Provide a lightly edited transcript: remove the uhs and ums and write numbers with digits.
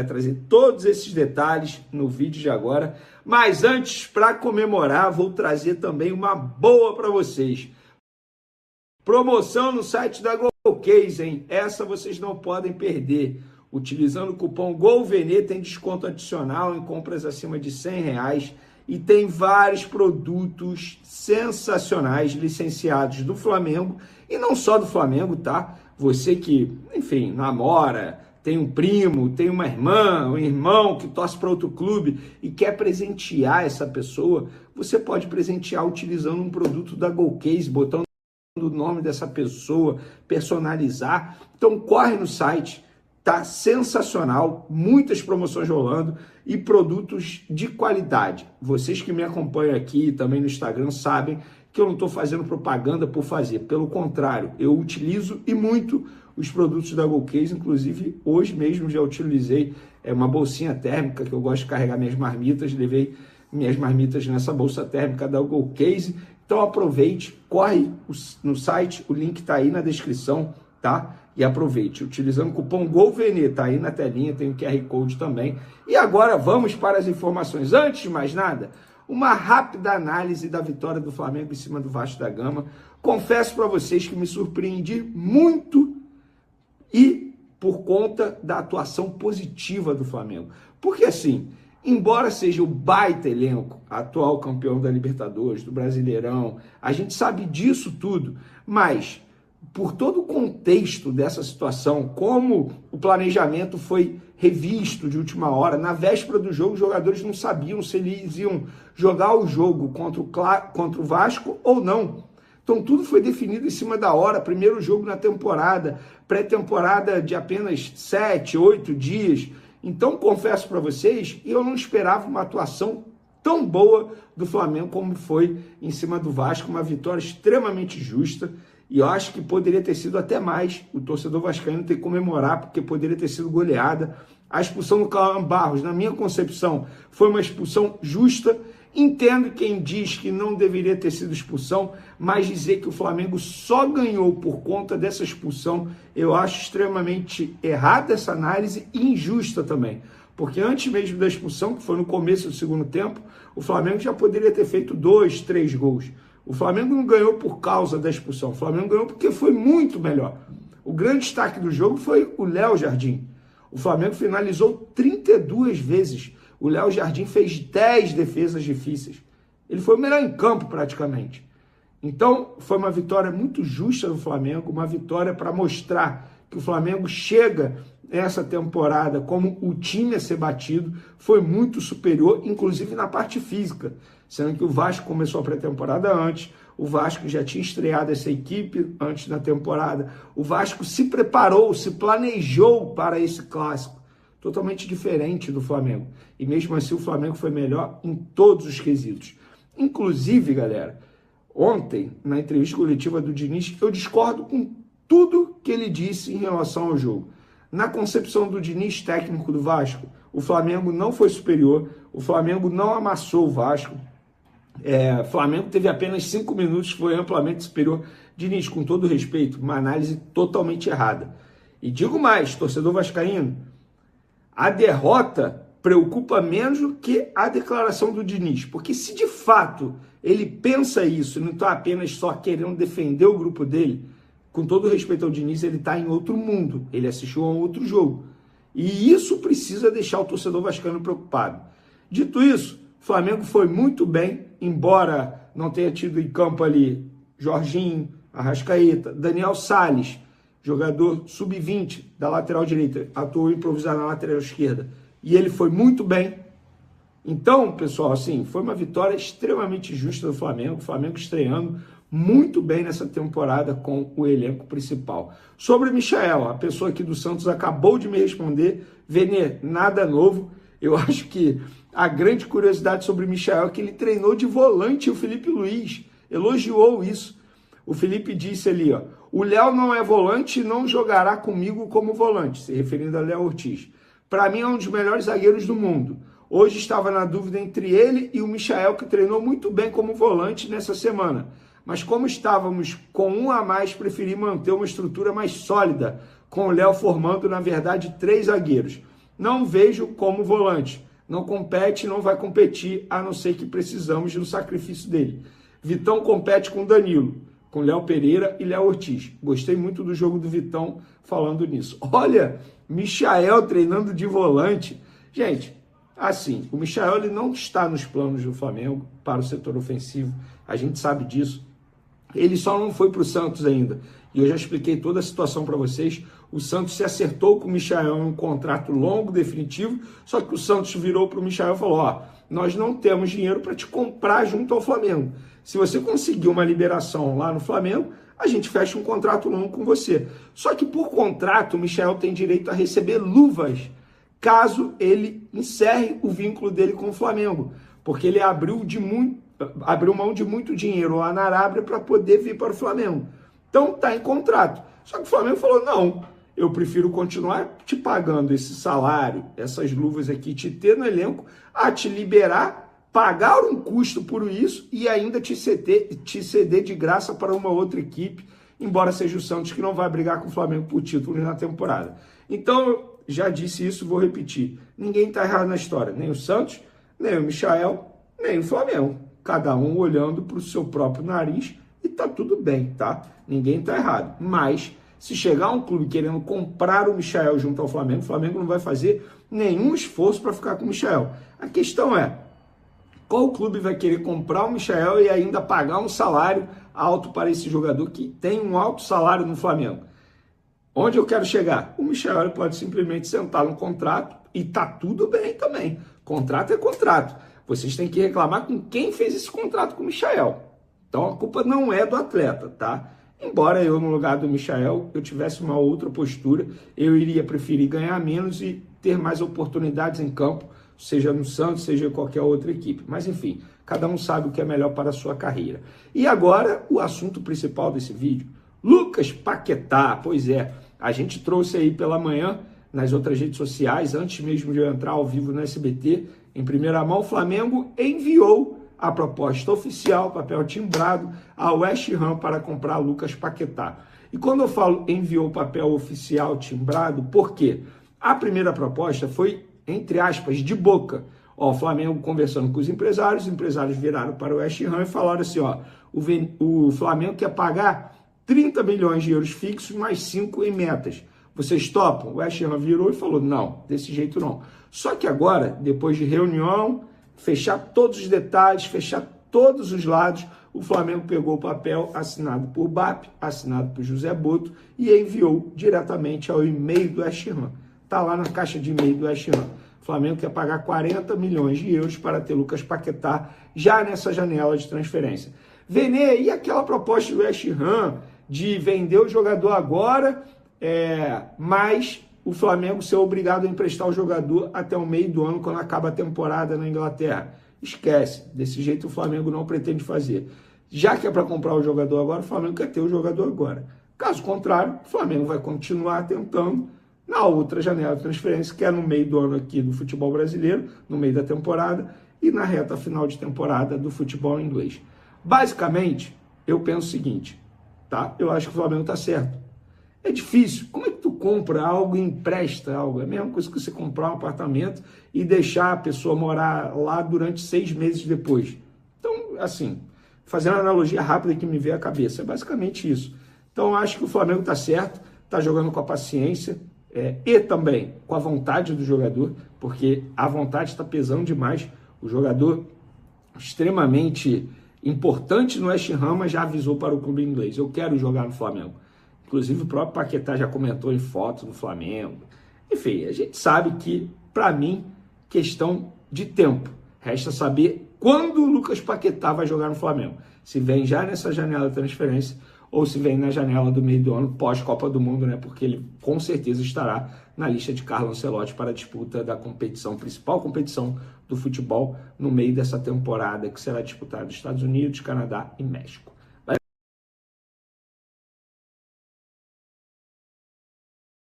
trazer todos esses detalhes no vídeo de agora. Mas antes, para comemorar, vou trazer também uma boa para vocês. Promoção no site da Golcase, hein? Essa vocês não podem perder. Utilizando o cupom GOLVENê tem desconto adicional em compras acima de R$100 e tem vários produtos sensacionais licenciados do Flamengo e não só do Flamengo, tá? Você que, enfim, namora, tem um primo, tem uma irmã, um irmão que torce para outro clube e quer presentear essa pessoa, você pode presentear utilizando um produto da Golcase, botando o nome dessa pessoa, personalizar. Então corre no site, tá sensacional, muitas promoções rolando e produtos de qualidade. Vocês que me acompanham aqui e também no Instagram sabem que eu não estou fazendo propaganda por fazer, pelo contrário, eu utilizo e muito os produtos da Golcase, inclusive hoje mesmo já utilizei uma bolsinha térmica que eu gosto de carregar minhas marmitas, levei minhas marmitas nessa bolsa térmica da Golcase. Então aproveite, corre no site, o link está aí na descrição, tá? E aproveite, utilizando o cupom GOLVENê, tá aí na telinha, tem o QR Code também. E agora vamos para as informações. Antes de mais nada, uma rápida análise da vitória do Flamengo em cima do Vasco da Gama. Confesso para vocês que me surpreendi muito e por conta da atuação positiva do Flamengo. Porque assim, embora seja o baita elenco, atual campeão da Libertadores, do Brasileirão, a gente sabe disso tudo, mas por todo o contexto dessa situação, como o planejamento foi revisto de última hora, na véspera do jogo os jogadores não sabiam se eles iam jogar o jogo contra o Vasco ou não. Então tudo foi definido em cima da hora, primeiro jogo na temporada, pré-temporada de apenas 7, 8 dias. Então confesso para vocês, eu não esperava uma atuação tão boa do Flamengo como foi em cima do Vasco, uma vitória extremamente justa. E eu acho que poderia ter sido até mais. O torcedor vascaíno tem que comemorar, porque poderia ter sido goleada. A expulsão do Cauã Barros, na minha concepção, foi uma expulsão justa. Entendo quem diz que não deveria ter sido expulsão, mas dizer que o Flamengo só ganhou por conta dessa expulsão, eu acho extremamente errada essa análise e injusta também. Porque antes mesmo da expulsão, que foi no começo do segundo tempo, o Flamengo já poderia ter feito 2, 3 gols. O Flamengo não ganhou por causa da expulsão, o Flamengo ganhou porque foi muito melhor. O grande destaque do jogo foi o Léo Jardim. O Flamengo finalizou 32 vezes. O Léo Jardim fez 10 defesas difíceis. Ele foi o melhor em campo praticamente. Então foi uma vitória muito justa do Flamengo, uma vitória para mostrar que o Flamengo chega nessa temporada como o time a ser batido, foi muito superior, inclusive na parte física, sendo que o Vasco começou a pré-temporada antes, o Vasco já tinha estreado essa equipe antes da temporada, o Vasco se preparou, se planejou para esse clássico, totalmente diferente do Flamengo, e mesmo assim o Flamengo foi melhor em todos os quesitos. Inclusive, galera, ontem, na entrevista coletiva do Diniz, eu discordo com tudo que ele disse em relação ao jogo. Na concepção do Diniz, técnico do Vasco, o Flamengo não foi superior, o Flamengo não amassou o Vasco, o Flamengo teve apenas 5 minutos, foi amplamente superior. Diniz, com todo respeito, uma análise totalmente errada. E digo mais, torcedor vascaíno, a derrota preocupa menos do que a declaração do Diniz, porque se de fato ele pensa isso, e não está apenas só querendo defender o grupo dele, com todo respeito ao Diniz, ele está em outro mundo, ele assistiu a um outro jogo. E isso precisa deixar o torcedor vascaíno preocupado. Dito isso, o Flamengo foi muito bem, embora não tenha tido em campo ali Jorginho, Arrascaeta, Daniel Salles, jogador sub-20 da lateral direita, atuou improvisado na lateral esquerda, e ele foi muito bem. Então, pessoal, assim, foi uma vitória extremamente justa do Flamengo, o Flamengo estreando muito bem nessa temporada com o elenco principal. Sobre o Michael, a pessoa aqui do Santos acabou de me responder, Venê, nada novo. Eu acho que a grande curiosidade sobre o Michael é que ele treinou de volante o Felipe Luiz, elogiou isso. O Felipe disse ali, ó, o Léo não é volante e não jogará comigo como volante, se referindo a Léo Ortiz. Para mim é um dos melhores zagueiros do mundo. Hoje estava na dúvida entre ele e o Michael, que treinou muito bem como volante nessa semana. Mas como estávamos com um a mais, preferi manter uma estrutura mais sólida, com o Léo formando, na verdade, 3 zagueiros. Não vejo como volante. Não compete, não vai competir, a não ser que precisamos do sacrifício dele. Vitão compete com Danilo, com Léo Pereira e Léo Ortiz. Gostei muito do jogo do Vitão falando nisso. Olha, Michael treinando de volante. Gente, assim, o Michael ele não está nos planos do Flamengo para o setor ofensivo. A gente sabe disso. Ele só não foi para o Santos ainda. E eu já expliquei toda a situação para vocês. O Santos se acertou com o Michael em um contrato longo, definitivo, só que o Santos virou para o Michael e falou, ó, nós não temos dinheiro para te comprar junto ao Flamengo. Se você conseguir uma liberação lá no Flamengo, a gente fecha um contrato longo com você. Só que por contrato, o Michael tem direito a receber luvas, caso ele encerre o vínculo dele com o Flamengo, porque ele abriu mão de muito dinheiro lá na Arábia para poder vir para o Flamengo. Então está em contrato. Só que o Flamengo falou, não, eu prefiro continuar te pagando esse salário, essas luvas aqui, te ter no elenco, a te liberar, pagar um custo por isso e ainda te ceder de graça para uma outra equipe, embora seja o Santos que não vai brigar com o Flamengo por título na temporada. Então, eu já disse isso, vou repetir. Ninguém está errado na história, nem o Santos, nem o Michael, nem o Flamengo. Cada um olhando para o seu próprio nariz e tá tudo bem, tá? Ninguém tá errado. Mas, se chegar um clube querendo comprar o Michael junto ao Flamengo, o Flamengo não vai fazer nenhum esforço para ficar com o Michael. A questão é, qual clube vai querer comprar o Michael e ainda pagar um salário alto para esse jogador que tem um alto salário no Flamengo? Onde eu quero chegar? O Michael pode simplesmente sentar no contrato e tá tudo bem também. Contrato é contrato. Vocês têm que reclamar com quem fez esse contrato com o Michael. Então a culpa não é do atleta, tá? Embora eu, no lugar do Michael, eu tivesse uma outra postura, eu iria preferir ganhar menos e ter mais oportunidades em campo, seja no Santos, seja em qualquer outra equipe. Mas enfim, cada um sabe o que é melhor para a sua carreira. E agora, o assunto principal desse vídeo, Lucas Paquetá. Pois é, a gente trouxe aí pela manhã, nas outras redes sociais, antes mesmo de eu entrar ao vivo no SBT, em primeira mão, o Flamengo enviou a proposta oficial, papel timbrado, ao West Ham para comprar Lucas Paquetá. E quando eu falo enviou o papel oficial timbrado, por quê? A primeira proposta foi, entre aspas, de boca. Ó, o Flamengo conversando com os empresários viraram para o West Ham e falaram assim, ó, o Flamengo quer pagar 30 milhões de euros fixos mais 5 em metas. Vocês topam? O West Ham virou e falou, não, desse jeito não. Só que agora, depois de reunião, fechar todos os detalhes, fechar todos os lados, o Flamengo pegou o papel assinado por BAP, assinado por José Boto e enviou diretamente ao e-mail do West Ham. Está lá na caixa de e-mail do West Ham. O Flamengo quer pagar 40 milhões de euros para ter Lucas Paquetá já nessa janela de transferência. Vene, e aquela proposta do West Ham de vender o jogador agora, mas o Flamengo ser obrigado a emprestar o jogador até o meio do ano, quando acaba a temporada na Inglaterra? Esquece, desse jeito o Flamengo não pretende fazer. Já que é para comprar o jogador agora, o Flamengo quer ter o jogador agora. Caso contrário, o Flamengo vai continuar tentando na outra janela de transferência, que é no meio do ano aqui do futebol brasileiro, no meio da temporada, e na reta final de temporada do futebol inglês. Basicamente, eu penso o seguinte, tá? Eu acho que o Flamengo está certo. É difícil. Como é que tu compra algo e empresta algo? É a mesma coisa que você comprar um apartamento e deixar a pessoa morar lá durante 6 meses depois. Então, assim, fazendo uma analogia rápida que me veio à cabeça, é basicamente isso. Então, eu acho que o Flamengo está certo, está jogando com a paciência e também com a vontade do jogador, porque a vontade está pesando demais. O jogador extremamente importante no West Ham, mas já avisou para o clube inglês, eu quero jogar no Flamengo. Inclusive o próprio Paquetá já comentou em fotos no Flamengo. Enfim, a gente sabe que, para mim, questão de tempo. Resta saber quando o Lucas Paquetá vai jogar no Flamengo. Se vem já nessa janela de transferência ou se vem na janela do meio do ano, pós-Copa do Mundo, né? Porque ele com certeza estará na lista de Carlo Ancelotti para a disputa da competição, principal competição do futebol no meio dessa temporada, que será disputada nos Estados Unidos, Canadá e México.